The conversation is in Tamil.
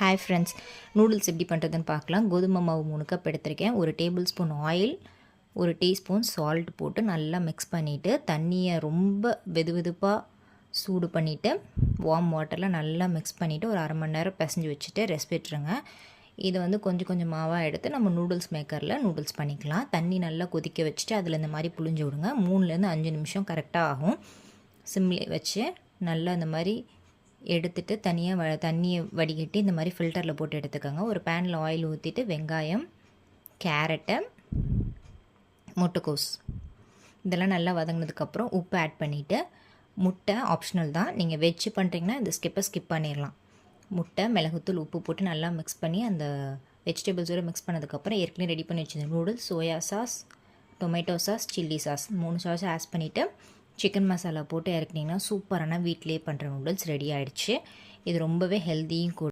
ஹாய் ஃப்ரெண்ட்ஸ், நூடுல்ஸ் எப்படி பண்ணுறதுன்னு பார்க்கலாம். கோதுமை மாவு 3 கப் எடுத்திருக்கேன். 1 table spoon oil, 1 teaspoon salt போட்டு நல்லா மிக்ஸ் பண்ணிவிட்டு தண்ணியை ரொம்ப வெதுவெதுப்பாக சூடு பண்ணிவிட்டு வார்ம் வாட்டரில் நல்லா மிக்ஸ் பண்ணிவிட்டு ஒரு அரை மணி நேரம் பிசைஞ்சு வச்சுட்டு ரெஸ்ட் விட்டுருங்க. இதை வந்து கொஞ்சம் கொஞ்சம் மாவாக எடுத்து நம்ம நூடுல்ஸ் மேக்கரில் நூடுல்ஸ் பண்ணிக்கலாம். தண்ணி நல்லா கொதிக்க வச்சுட்டு அதில் இந்த மாதிரி புழிஞ்சு விடுங்க. 3லேருந்து 5 நிமிஷம் கரெக்டாக ஆகும். சிம்லே வச்சு நல்லா இந்த மாதிரி எடுத்துட்டு தண்ணியை வடிகட்டி இந்த மாதிரி ஃபில்டரில் போட்டு எடுத்துக்கோங்க. ஒரு பேனில் ஆயில் ஊற்றிட்டு வெங்காயம், கேரட்டை, முட்டைக்கோஸ் இதெல்லாம் நல்லா வதங்கினதுக்கப்புறம் உப்பு ஆட் பண்ணிவிட்டு, முட்டை ஆப்ஷனல் தான், நீங்கள் வெஜ் பண்ணுறீங்கன்னா இந்த ஸ்கிப் பண்ணிடலாம். முட்டை, மிளகுத்தூள், உப்பு போட்டு நல்லா மிக்ஸ் பண்ணி அந்த வெஜிடபிள்ஸோடு மிக்ஸ் பண்ணதுக்கப்புறம் ஏற்கனவே ரெடி பண்ணி வச்சுருந்த noodles, soya sauce, tomato sauce, chilli sauce 3 சாஸை ஆட் பண்ணிவிட்டு சிக்கன் மசாலா போட்டு இறக்குனிங்கன்னா சூப்பரான வீட்டிலே பண்ணுற நூடுல்ஸ் ரெடி ஆகிடுச்சு. இது ரொம்பவே ஹெல்த்தியும் கூட.